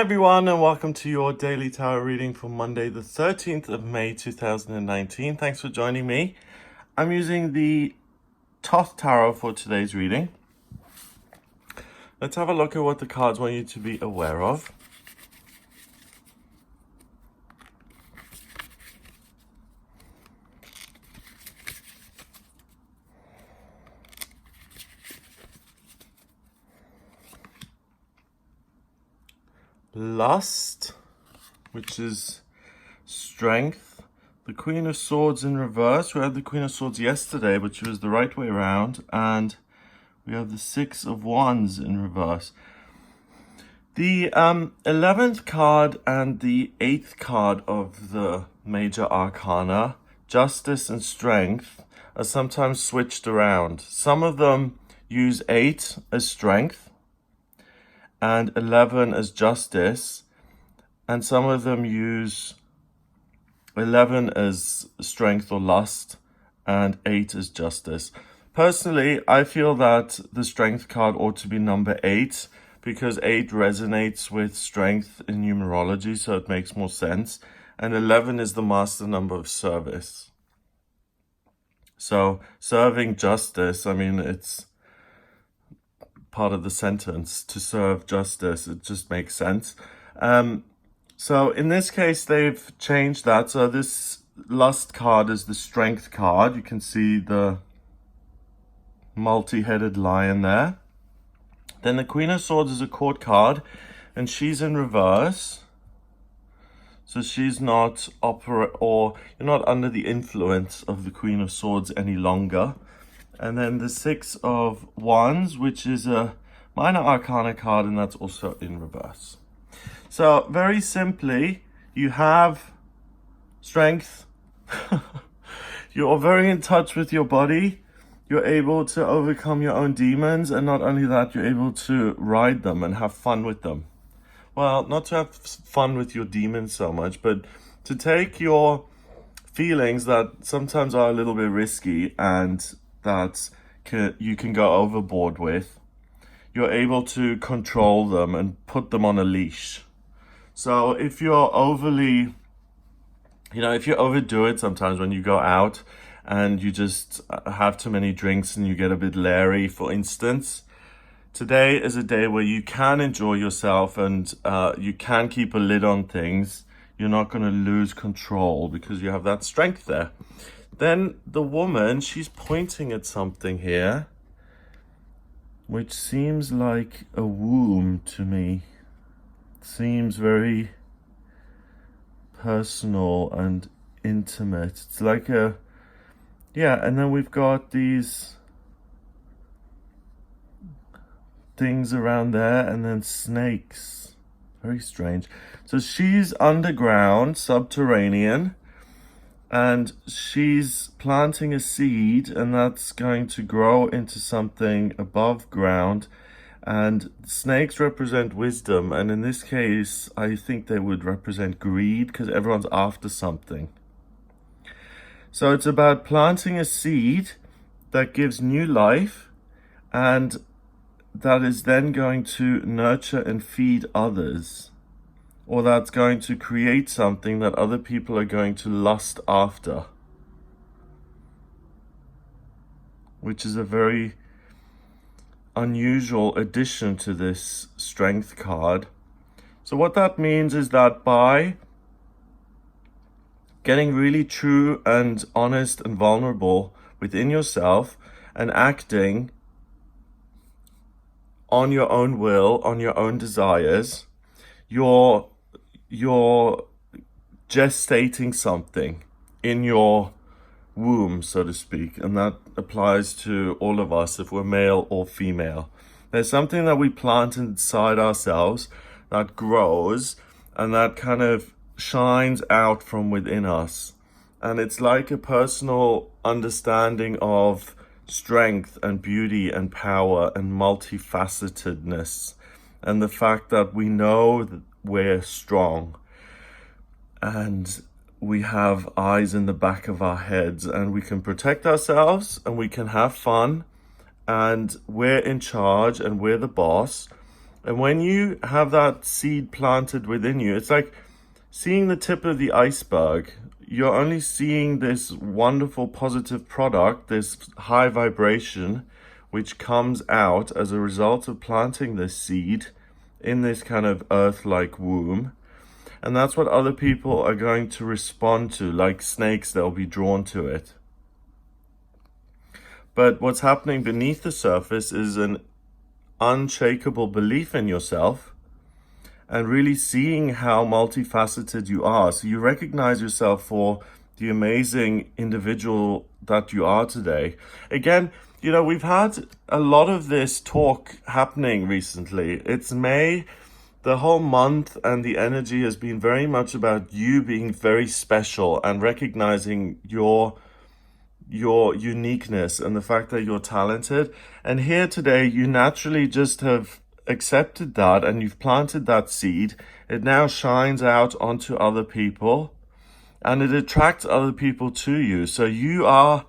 Hi everyone, and welcome to your daily tarot reading for Monday the 13th of May 2019. Thanks for joining me. I'm using the Thoth Tarot for today's reading. Let's have a look at what the cards want you to be aware of. Lust, which is strength. The Queen of Swords in reverse. We had the Queen of Swords yesterday, but she was the right way around. And we have the Six of Wands in reverse. The 11th card and the 8th card of the major arcana, Justice and Strength, are sometimes switched around. Some of them use 8 as strength and 11 as justice, and some of them use 11 as strength or lust and 8 as justice. Personally, I feel that the strength card ought to be number 8 because 8 resonates with strength in numerology, so it makes more sense. And 11 is the master number of service. So serving justice, I mean, it's part of the sentence, to serve justice. It just makes sense. So in this case, they've changed that. So this lust card is the strength card. You can see the multi-headed lion there. Then the Queen of Swords is a court card, and she's in reverse. So she's not you're not under the influence of the Queen of Swords any longer. And then the Six of Wands, which is a minor arcana card, and that's also in reverse. So very simply, you have strength. You're very in touch with your body. You're able to overcome your own demons, and not only that, you're able to ride them and have fun with them. Well, not to have fun with your demons so much, but to take your feelings that sometimes are a little bit risky and that you can go overboard with. You're able to control them and put them on a leash. So if you're if you overdo it sometimes when you go out and you just have too many drinks and you get a bit leery, for instance, today is a day where you can enjoy yourself and you can keep a lid on things. You're not going to lose control because you have that strength there. Then the woman, she's pointing at something here, which seems like a womb to me. It seems very personal and intimate. It's like and then we've got these things around there, and then snakes. Very strange. So she's underground, subterranean, and she's planting a seed, and that's going to grow into something above ground. And snakes represent wisdom, and in this case, I think they would represent greed because everyone's after something. So it's about planting a seed that gives new life, and that is then going to nurture and feed others, or that's going to create something that other people are going to lust after, which is a very unusual addition to this strength card. So what that means is that by getting really true and honest and vulnerable within yourself and acting on your own will, on your own desires, you're gestating something in your womb, so to speak, and that applies to all of us if we're male or female. There's something that we plant inside ourselves that grows and that kind of shines out from within us, and it's like a personal understanding of strength and beauty and power and multifacetedness, and the fact that we know that we're strong and we have eyes in the back of our heads, and we can protect ourselves and we can have fun, and we're in charge and we're the boss, And when you have that seed planted within you, it's like seeing the tip of the iceberg. You're only seeing this wonderful positive product, this high vibration, which comes out as a result of planting this seed in this kind of earth-like womb. And that's what other people are going to respond to. Like snakes, they'll be drawn to it. But what's happening beneath the surface is an unshakable belief in yourself and really seeing how multifaceted you are. So you recognize yourself for the amazing individual that you are today. Again, you know, we've had a lot of this talk happening recently. It's May, the whole month, and the energy has been very much about you being very special and recognizing your uniqueness and the fact that you're talented. And here today, you naturally just have accepted that and you've planted that seed. It now shines out onto other people and it attracts other people to you. So you are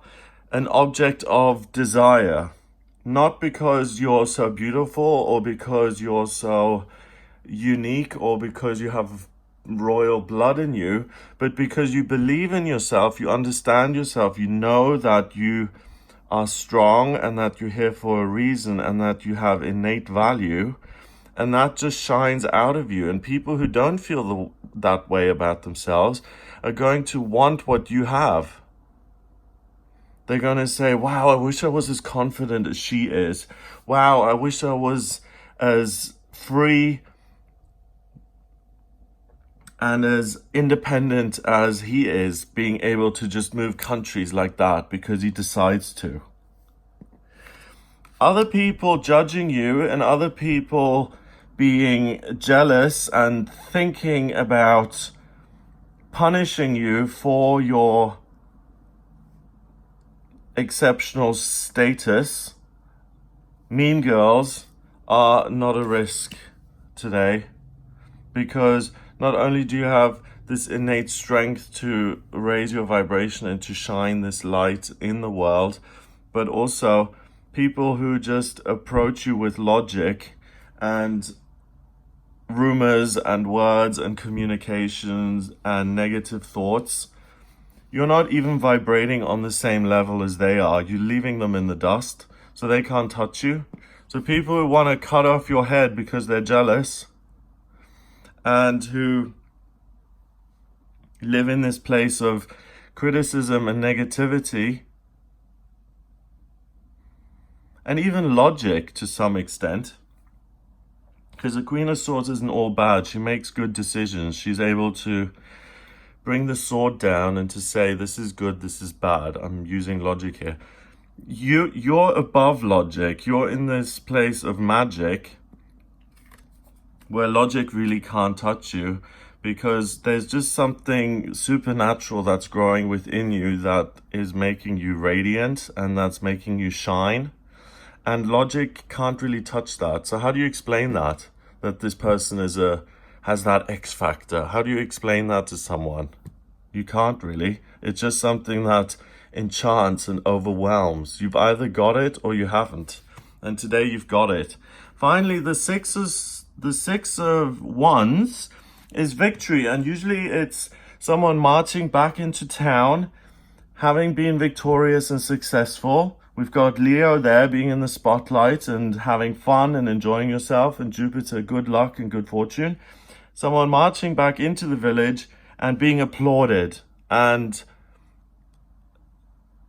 an object of desire, not because you're so beautiful or because you're so unique or because you have royal blood in you, but because you believe in yourself, you understand yourself, you know that you are strong and that you're here for a reason and that you have innate value, and that just shines out of you. And people who don't feel that way about themselves are going to want what you have. They're going to say, wow, I wish I was as confident as she is. Wow, I wish I was as free and as independent as he is, being able to just move countries like that because he decides to. Other people judging you and other people being jealous and thinking about punishing you for your exceptional status. Mean girls are not a risk today, because not only do you have this innate strength to raise your vibration and to shine this light in the world, but also people who just approach you with logic and rumors and words and communications and negative thoughts. You're not even vibrating on the same level as they are. You're leaving them in the dust, so they can't touch you. So people who want to cut off your head because they're jealous and who live in this place of criticism and negativity, and even logic to some extent, because the Queen of Swords isn't all bad. She makes good decisions. She's able to bring the sword down and to say, this is good, this is bad. I'm using logic here. You're above logic. You're in this place of magic where logic really can't touch you, because there's just something supernatural that's growing within you that is making you radiant and that's making you shine. And logic can't really touch that. So how do you explain that this person has that X factor? How do you explain that to someone? You can't really. It's just something that enchants and overwhelms. You've either got it or you haven't. And today you've got it. Finally, the Six of Wands is victory. And usually it's someone marching back into town, having been victorious and successful. We've got Leo there being in the spotlight and having fun and enjoying yourself, and Jupiter, good luck and good fortune. Someone marching back into the village and being applauded and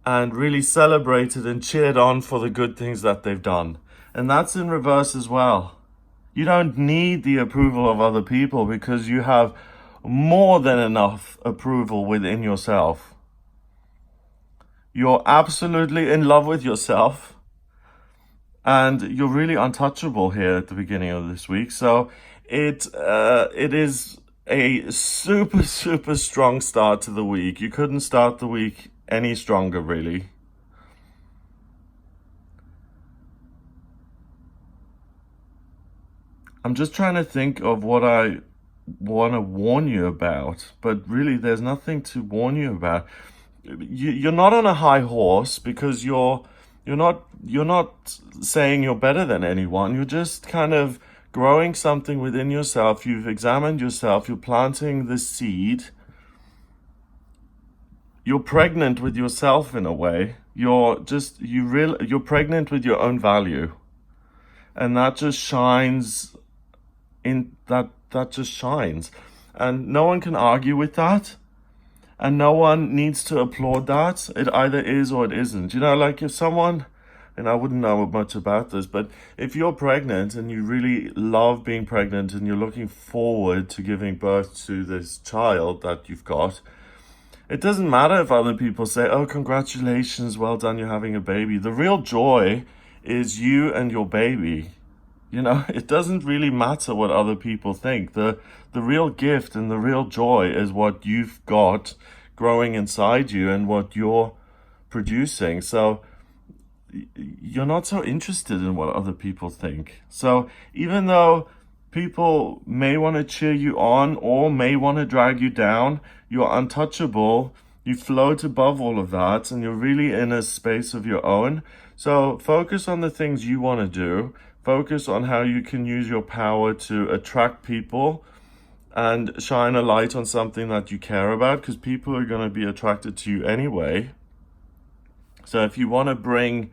really celebrated and cheered on for the good things that they've done. And that's in reverse as well. You don't need the approval of other people because you have more than enough approval within yourself. You're absolutely in love with yourself and you're really untouchable here at the beginning of this week. So it is a super, super strong start to the week. You couldn't start the week any stronger, really. I'm just trying to think of what I want to warn you about, but really there's nothing to warn you about. You're not on a high horse because you're not saying you're better than anyone. You're just kind of growing something within yourself. You've examined yourself. You're planting the seed. You're pregnant with yourself in a way. You're pregnant with your own value. And that just shines in that just shines. And no one can argue with that. And no one needs to applaud that. It either is or it isn't. You know, like if someone, and I wouldn't know much about this, but if you're pregnant and you really love being pregnant and you're looking forward to giving birth to this child that you've got, it doesn't matter if other people say, oh, congratulations, well done, you're having a baby. The real joy is you and your baby. You know, it doesn't really matter what other people think. The real gift and the real joy is what you've got growing inside you and what you're producing. So you're not so interested in what other people think. So even though people may want to cheer you on or may want to drag you down, you're untouchable. You float above all of that and you're really in a space of your own. So focus on the things you want to do. Focus on how you can use your power to attract people and shine a light on something that you care about, because people are going to be attracted to you anyway. So if you want to bring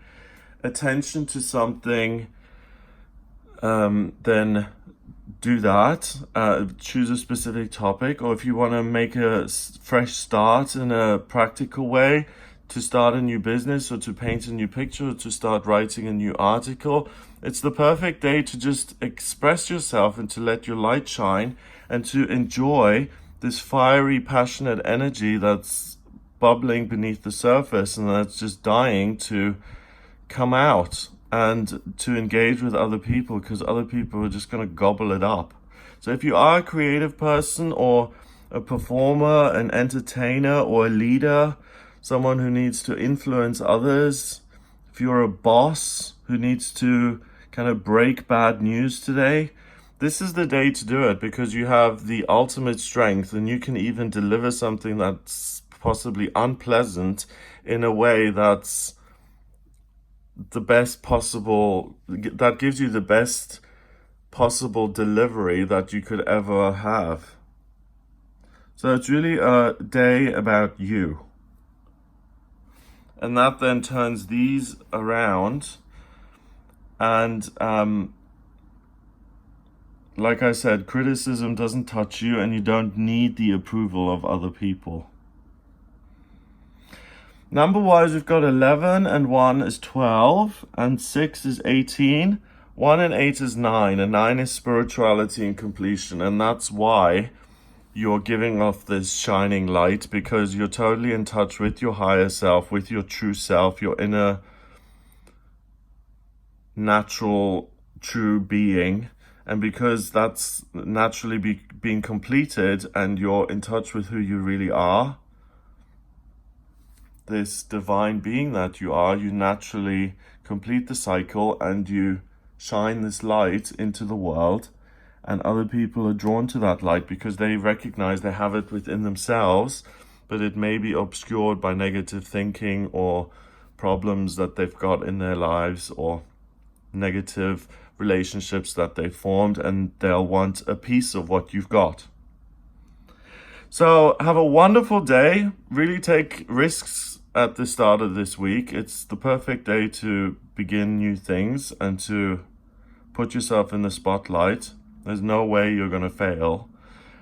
attention to something, then do that. Choose a specific topic, or if you want to make a fresh start in a practical way, to start a new business or to paint a new picture or to start writing a new article, it's the perfect day to just express yourself and to let your light shine and to enjoy this fiery, passionate energy that's bubbling beneath the surface and that's just dying to come out and to engage with other people, because other people are just going to gobble it up. So if you are a creative person or a performer, an entertainer or a leader, someone who needs to influence others, if you're a boss who needs to kind of break bad news today, this is the day to do it, because you have the ultimate strength and you can even deliver something that's possibly unpleasant in a way that's the best possible, that gives you the best possible delivery that you could ever have. So it's really a day about you. And that then turns these around. And like I said, criticism doesn't touch you and you don't need the approval of other people. Number-wise, we've got 11 and 1 is 12 and 6 is 18. 1 and 8 is 9, and 9 is spirituality and completion. And that's why you're giving off this shining light, because you're totally in touch with your higher self, with your true self, your inner natural true being. And because that's naturally being completed and you're in touch with who you really are, this divine being that you are, you naturally complete the cycle and you shine this light into the world. And other people are drawn to that light because they recognize they have it within themselves, but it may be obscured by negative thinking or problems that they've got in their lives or negative relationships that they formed, and they'll want a piece of what you've got. So have a wonderful day. Really take risks at the start of this week. It's the perfect day to begin new things and to put yourself in the spotlight. There's no way you're going to fail.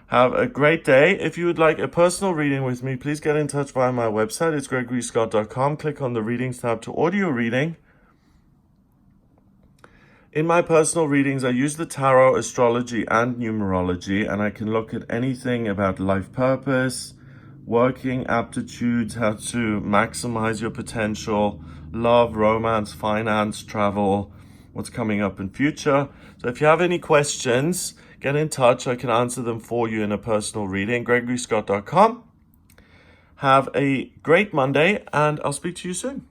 Have a great day. If you would like a personal reading with me, please get in touch via my website. It's gregoryscott.com. Click on the readings tab to order your reading. In my personal readings, I use the tarot, astrology, and numerology, and I can look at anything about life purpose, working aptitudes, how to maximize your potential, love, romance, finance, travel, what's coming up in future. So if you have any questions, get in touch. I can answer them for you in a personal reading. gregoryscott.com. Have a great Monday, and I'll speak to you soon.